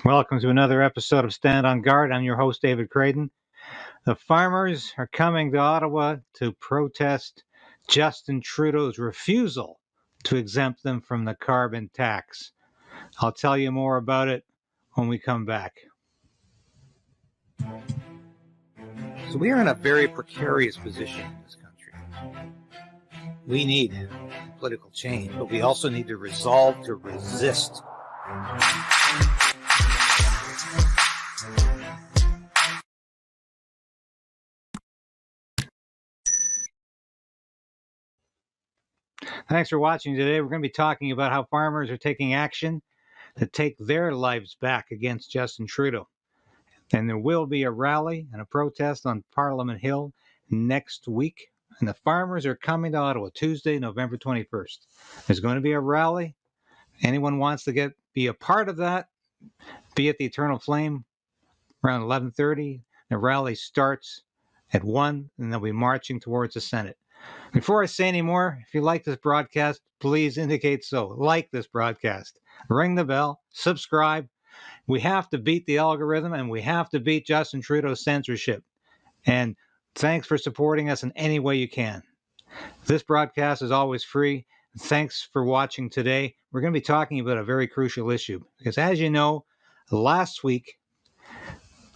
Welcome to another episode of Stand on Guard. I'm your host, David KRAYDEN. The farmers are coming to Ottawa to protest Justin Trudeau's refusal to exempt them from the carbon tax. I'll tell you more about it when we come back. So we are in a very precarious position in this country. We need political change, but we also need to resolve to resist. Thanks for watching today. We're going to be talking about how farmers are taking action to take their lives back against Justin Trudeau. And there will be a rally and a protest on Parliament Hill next week. And the farmers are coming to Ottawa Tuesday, November 21st. There's going to be a rally. Anyone wants to be a part of that, be at the Eternal Flame around 11:30. The rally starts at 1, and they'll be marching towards the Senate. Before I say any more, if you like this broadcast, please indicate so. Like this broadcast. Ring the bell. Subscribe. We have to beat the algorithm, and we have to beat Justin Trudeau's censorship. And thanks for supporting us in any way you can. This broadcast is always free. Thanks for watching today. We're going to be talking about a very crucial issue. Because as you know, last week,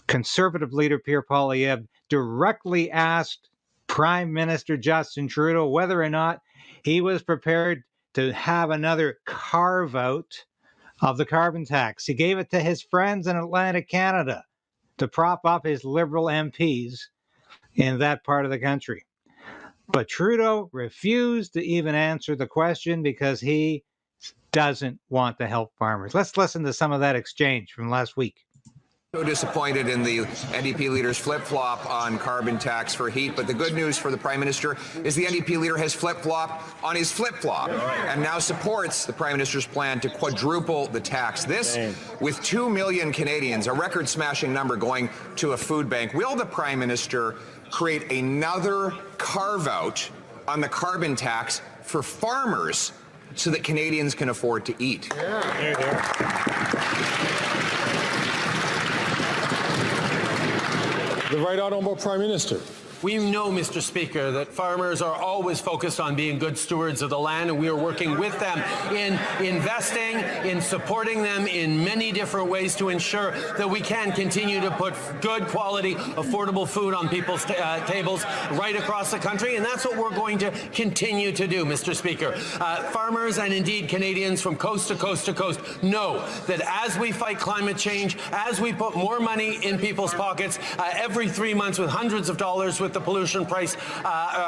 Conservative leader Pierre Poilievre directly asked Prime Minister Justin Trudeau whether or not he was prepared to have another carve-out of the carbon tax. He gave it to his friends in Atlantic Canada to prop up his Liberal MPs in that part of the country. But Trudeau refused to even answer the question because he doesn't want to help farmers. Let's listen to some of that exchange from last week. So disappointed in the NDP leader's flip-flop on carbon tax for heat, but the good news for the Prime Minister is the NDP leader has flip-flopped on his flip-flop and now supports the Prime Minister's plan to quadruple the tax. This, with 2 million Canadians, a record-smashing number, going to a food bank. Will the Prime Minister create another carve-out on the carbon tax for farmers so that Canadians can afford to eat? The Right Honourable Prime Minister. We know, Mr. Speaker, that farmers are always focused on being good stewards of the land, and we are working with them in investing, in supporting them in many different ways to ensure that we can continue to put good quality, affordable food on people's tables right across the country, and that's what we're going to continue to do, Mr. Speaker. Farmers and indeed Canadians from coast to coast to coast know that as we fight climate change, as we put more money in people's pockets every 3 months with hundreds of dollars with the pollution price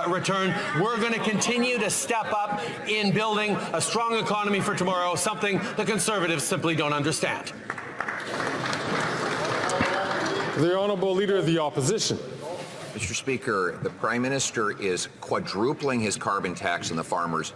return, we're going to continue to step up in building a strong economy for tomorrow, something the Conservatives simply don't understand. The Honourable Leader of the Opposition. Mr. Speaker, the Prime Minister is quadrupling his carbon tax on the farmers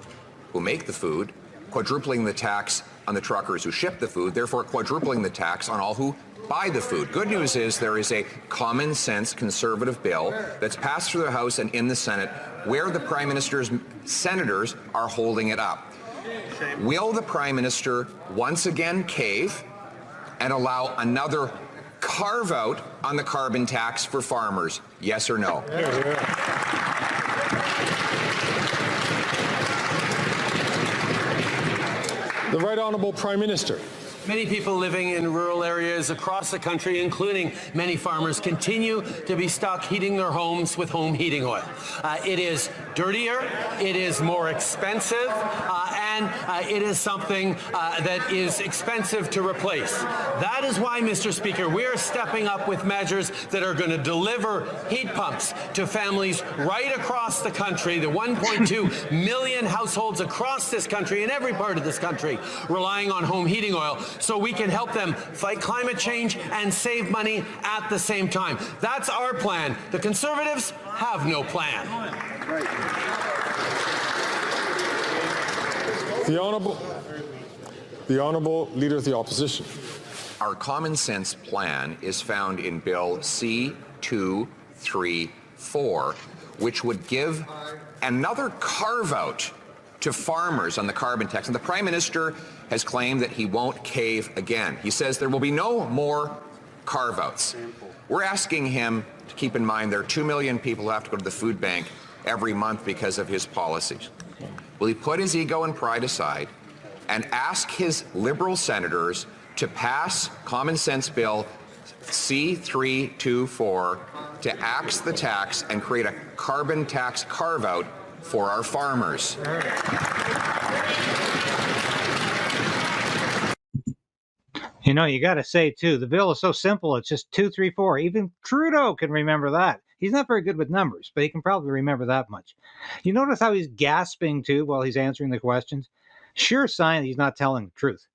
who make the food, quadrupling the tax on the truckers who ship the food, therefore quadrupling the tax on all who buy the food. Good news is there is a common sense Conservative bill that's passed through the House and in the Senate where the Prime Minister's senators are holding it up. Will the Prime Minister once again cave and allow another carve-out on the carbon tax for farmers? Yes or no? The Right Honourable Prime Minister. Many people living in rural areas across the country, including many farmers, continue to be stuck heating their homes with home heating oil. It is dirtier, it is more expensive, and it is something that is expensive to replace. That is why, Mr. Speaker, we are stepping up with measures that are going to deliver heat pumps to families right across the country, the 1.2 million households across this country, in every part of this country, relying on home heating oil, so we can help them fight climate change and save money at the same time. That's our plan. The Conservatives have no plan. The Honourable Leader of the Opposition. Our common sense plan is found in Bill C-234, which would give another carve-out to farmers on the carbon tax. And the Prime Minister has claimed that he won't cave again. He says there will be no more carve-outs. We're asking him to keep in mind there are 2 million people who have to go to the food bank every month because of his policies. Will he put his ego and pride aside and ask his Liberal senators to pass Common Sense Bill C324 to axe the tax and create a carbon tax carve-out for our farmers? You know, you got to say, too, the bill is so simple. It's just 234. Even Trudeau can remember that. He's not very good with numbers, but he can probably remember that much. You notice how he's gasping, too, while he's answering the questions? Sure sign he's not telling the truth.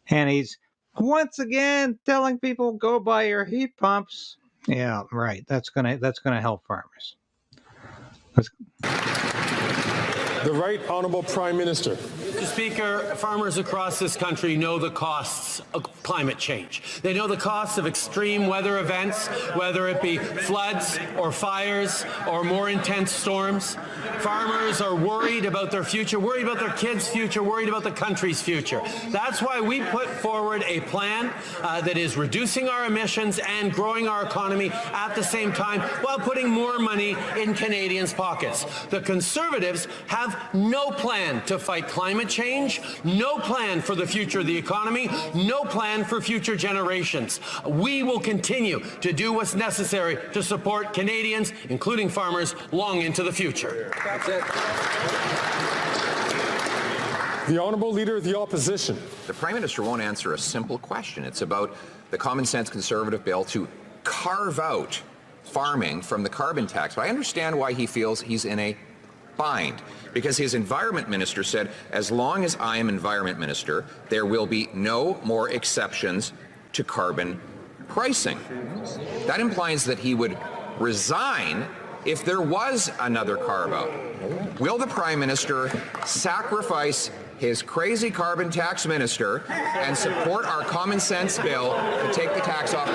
And he's, once again, telling people, go buy your heat pumps. Yeah, right. That's gonna help farmers. The Right Honourable Prime Minister. Mr. Speaker, farmers across this country know the costs of climate change. They know the costs of extreme weather events, whether it be floods or fires or more intense storms. Farmers are worried about their future, worried about their kids' future, worried about the country's future. That's why we put forward a plan that is reducing our emissions and growing our economy at the same time while putting more money in Canadians' pockets. The Conservatives have no plan to fight climate change, no plan for the future of the economy, no plan for future generations. We will continue to do what's necessary to support Canadians, including farmers, long into the future. That's it. The Honourable Leader of the Opposition. The Prime Minister won't answer a simple question. It's about the Common Sense Conservative bill to carve out farming from the carbon tax. But I understand why he feels he's in a bind, because his Environment Minister said, as long as I am Environment Minister, there will be no more exceptions to carbon pricing. That implies that he would resign if there was another carve-out. Will the Prime Minister sacrifice his crazy carbon tax minister and support our common sense bill to take the tax off?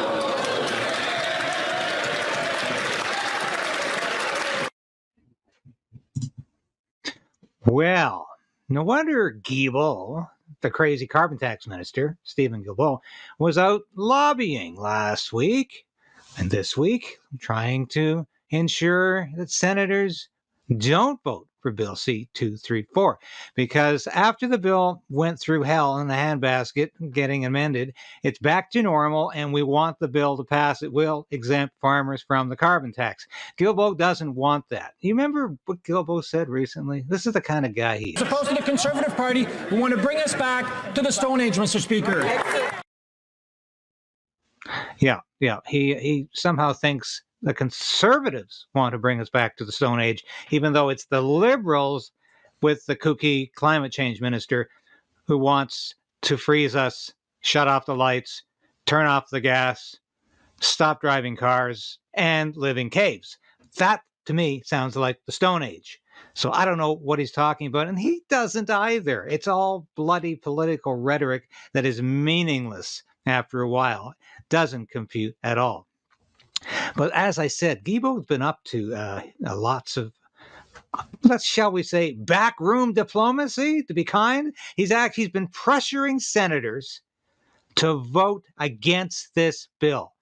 Well, no wonder Guilbeault, the crazy carbon tax minister, Stephen Guilbeault, was out lobbying last week and this week, trying to ensure that senators don't vote for Bill C-234. Because after the bill went through hell in the handbasket, getting amended, it's back to normal, and we want the bill to pass. It will exempt farmers from the carbon tax. Guilbeault doesn't want that. You remember what Guilbeault said recently? This is the kind of guy he is. As opposed to the Conservative Party, who want to bring us back to the Stone Age, Mr. Speaker. Yeah. He somehow thinks the Conservatives want to bring us back to the Stone Age, even though it's the Liberals with the kooky climate change minister who wants to freeze us, shut off the lights, turn off the gas, stop driving cars, and live in caves. That, to me, sounds like the Stone Age. So I don't know what he's talking about, and he doesn't either. It's all bloody political rhetoric that is meaningless after a while. Doesn't compute at all. But as I said, Guilbeault's been up to lots of, shall we say, backroom diplomacy, to be kind. He's been pressuring senators to vote against this bill.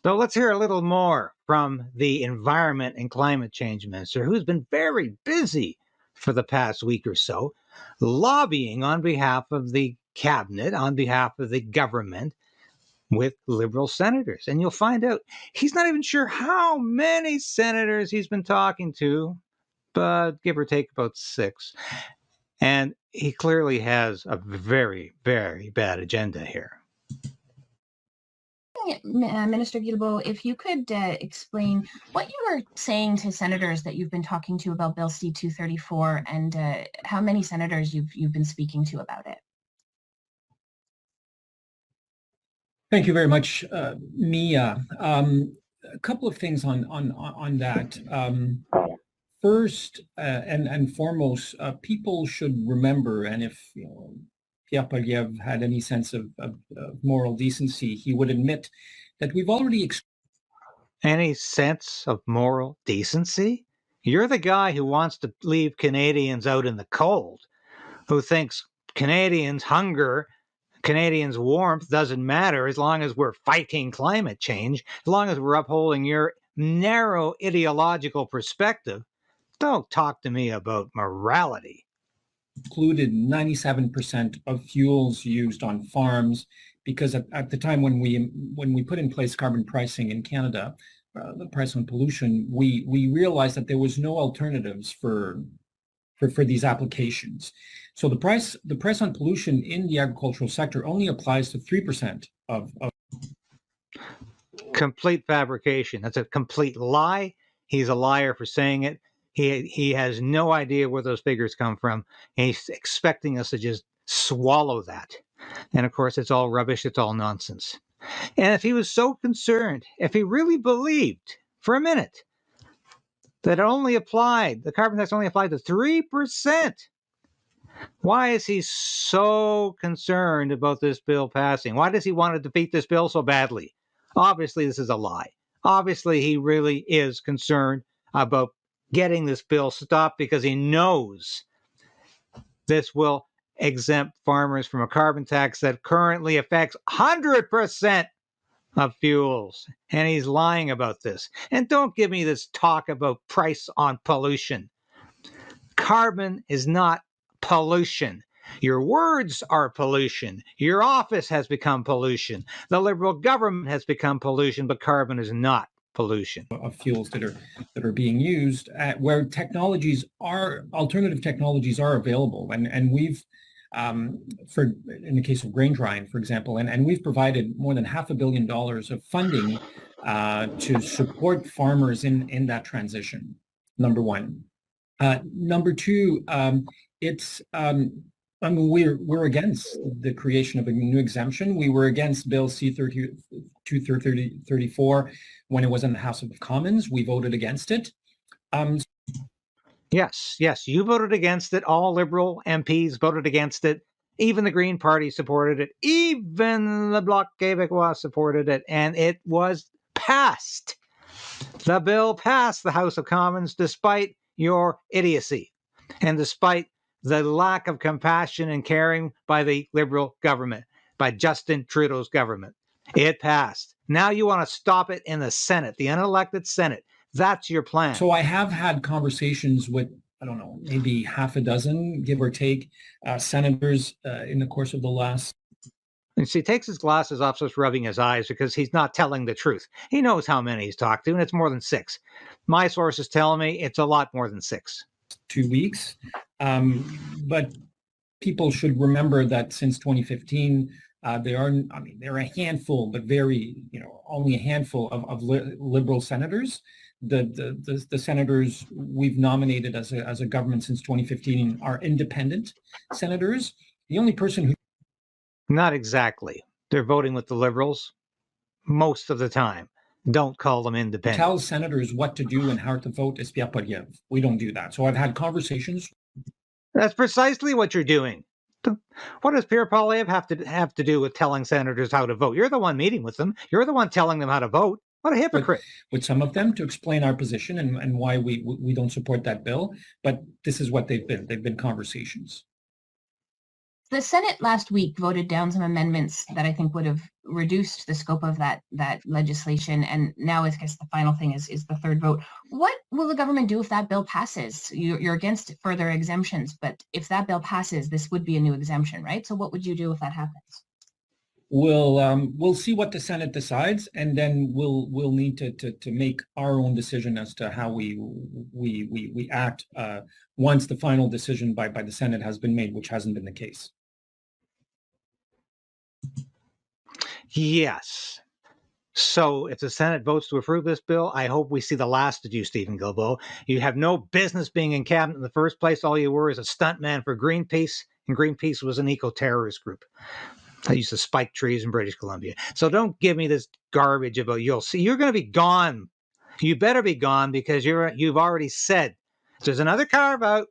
So let's hear a little more from the Environment and Climate Change Minister, who's been very busy for the past week or so, lobbying on behalf of the cabinet, on behalf of the government, with Liberal senators. And you'll find out he's not even sure how many senators he's been talking to, but give or take about 6. And he clearly has a very, very bad agenda here. Minister Guilbeault, if you could explain what you were saying to senators that you've been talking to about Bill C-234 and how many senators you've been speaking to about it. Thank you very much, Mia. A couple of things on that. First and foremost, people should remember, and if Pierre Poilievre had any sense of moral decency, he would admit that we've already Any sense of moral decency? You're the guy who wants to leave Canadians out in the cold. who thinks Canadians' hunger, Canadians' warmth doesn't matter as long as we're fighting climate change, as long as we're upholding your narrow ideological perspective, don't talk to me about morality. Included 97% of fuels used on farms, because at the time when we put in place carbon pricing in Canada, the price on pollution, we realized that there was no alternatives for these applications. So the price on pollution in the agricultural sector only applies to 3% of complete fabrication. That's a complete lie. He's a liar for saying it. He has no idea where those figures come from. And he's expecting us to just swallow that. And of course, it's all rubbish. It's all nonsense. And if he was so concerned, if he really believed for a minute that the carbon tax only applied to 3%, why is he so concerned about this bill passing? Why does he want to defeat this bill so badly? Obviously, this is a lie. Obviously, he really is concerned about getting this bill stopped because he knows this will exempt farmers from a carbon tax that currently affects 100% of fuels. And he's lying about this. And don't give me this talk about price on pollution. Carbon is not pollution. Your words are pollution. Your office has become pollution. The Liberal government has become pollution, but carbon is not pollution. Of fuels that are being used, where alternative technologies are available, and we've in the case of grain drying, for example, and we've provided more than $500 million of funding to support farmers in that transition. Number one. Number two, we're against the creation of a new exemption. We were against Bill C-234 when it was in the House of Commons. We voted against it. Yes, you voted against it. All Liberal MPs voted against it. Even the Green Party supported it. Even the Bloc Québécois supported it. And it was passed. The bill passed the House of Commons despite your idiocy and despite the lack of compassion and caring by the Liberal government, by Justin Trudeau's government. It passed. Now you want to stop it in the Senate, the unelected Senate. That's your plan. So I have had conversations with, I don't know, maybe half a dozen, give or take, senators in the course of the last. And he takes his glasses off, starts rubbing his eyes because he's not telling the truth. He knows how many he's talked to, and it's more than 6. My sources tell me it's a lot more than 6. 2 weeks. But people should remember that since 2015, there are a handful, but only a handful of Liberal senators. The senators we've nominated as a government since 2015 are independent senators. The only person who... Not exactly. They're voting with the Liberals most of the time. Don't call them independent. Tell senators what to do and how to vote is Pierre Poilievre. We don't do that. So I've had conversations. That's precisely what you're doing. What does Pierre Poilievre have to do with telling senators how to vote? You're the one meeting with them. You're the one telling them how to vote. What a hypocrite. With some of them to explain our position and why we don't support that bill. But this is what they've been. They've been conversations. The Senate last week voted down some amendments that I think would have reduced the scope of that legislation. And now I guess the final thing is the third vote. What will the government do if that bill passes? You're against further exemptions, but if that bill passes, this would be a new exemption, right? So what would you do if that happens? We'll see what the Senate decides, and then we'll need to make our own decision as to how we act once the final decision by the Senate has been made, which hasn't been the case. Yes. So if the Senate votes to approve this bill, I hope we see the last of you, Stephen Guilbeault. You have no business being in cabinet in the first place. All you were is a stuntman for Greenpeace, and Greenpeace was an eco-terrorist group. I used to spike trees in British Columbia. So don't give me this garbage about you'll see. You're going to be gone. You better be gone because you've already said if there's another carve out,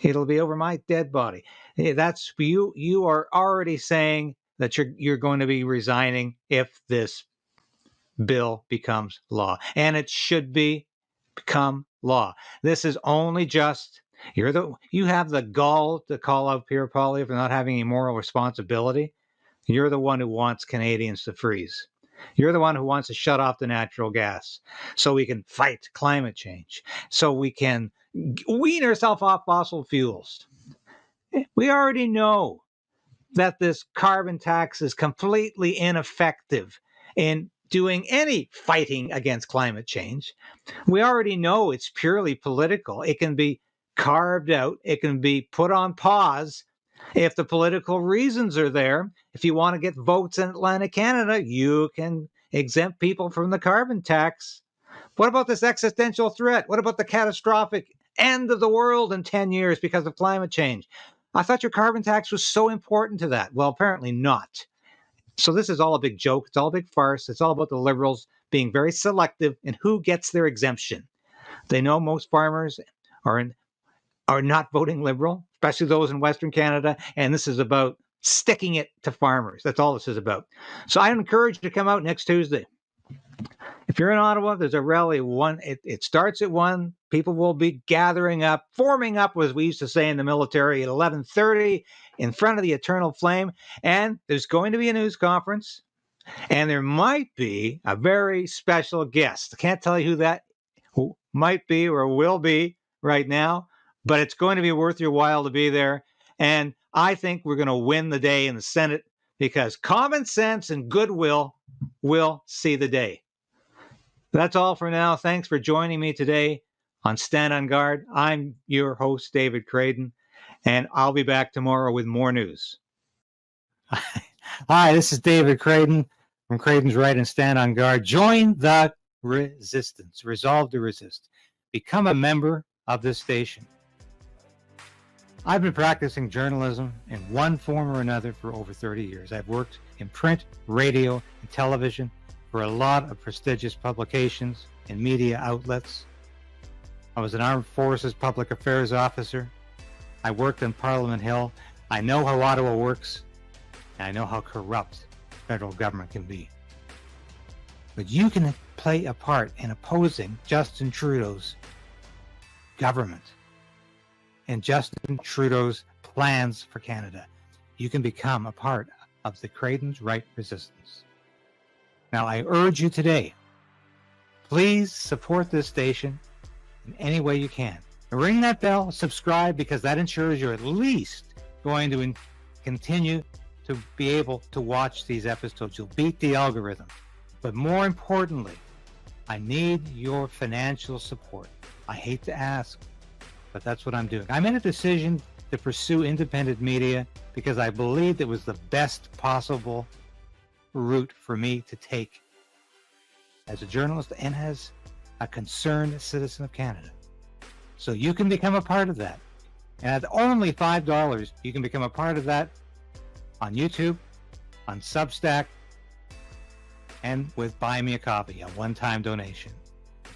it'll be over my dead body. That's you. You are already saying that you're going to be resigning if this bill becomes law, and it should become law. This is only just You have the gall to call out Pierre Poilievre for not having any moral responsibility. You're the one who wants Canadians to freeze. You're the one who wants to shut off the natural gas so we can fight climate change, so we can wean ourselves off fossil fuels. We already know that this carbon tax is completely ineffective in doing any fighting against climate change. We already know it's purely political. It can be carved out, it can be put on pause if the political reasons are there. If you want to get votes in Atlantic Canada, you can exempt people from the carbon tax. What about this existential threat? What about the catastrophic end of the world in 10 years because of climate change? I thought your carbon tax was so important to that. Well, apparently not. So this is all a big joke. It's all a big farce. It's all about the Liberals being very selective in who gets their exemption. They know most farmers are not voting Liberal, especially those in Western Canada, and this is about sticking it to farmers. That's all this is about. So I encourage you to come out next Tuesday. If you're in Ottawa, there's a rally. It starts at 1. People will be gathering up, forming up, as we used to say in the military, at 11:30 in front of the Eternal Flame. And there's going to be a news conference. And there might be a very special guest. I can't tell you who might be or will be right now, but it's going to be worth your while to be there. And I think we're going to win the day in the Senate because common sense and goodwill will see the day. That's all for now. Thanks for joining me today on Stand on Guard. I'm your host, David Crayden, and I'll be back tomorrow with more news. Hi, this is David Crayden from Crayden's Right and Stand on Guard. Join the resistance. Resolve to resist. Become a member of this station. I've been practicing journalism in one form or another for over 30 years. I've worked in print, radio, and television for a lot of prestigious publications and media outlets. I was an Armed Forces Public Affairs officer. I worked on Parliament Hill. I know how Ottawa works, and I know how corrupt the federal government can be. But you can play a part in opposing Justin Trudeau's government and Justin Trudeau's plans for Canada. You can become a part of the Crayden's Right resistance. Now, I urge you today, please support this station in any way you can. Ring that bell, subscribe, because that ensures you're at least going to continue to be able to watch these episodes. You'll beat the algorithm. But more importantly, I need your financial support. I hate to ask, but that's what I'm doing. I made a decision to pursue independent media because I believed it was the best possible route for me to take as a journalist and as a concerned citizen of Canada. So you can become a part of that. And at only $5, you can become a part of that on YouTube, on Substack, and with Buy Me a Coffee, a one-time donation.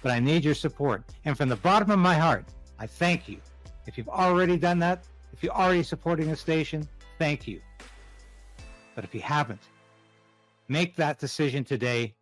But I need your support. And from the bottom of my heart, I thank you. If you've already done that, if you're already supporting the station, thank you. But if you haven't, make that decision today.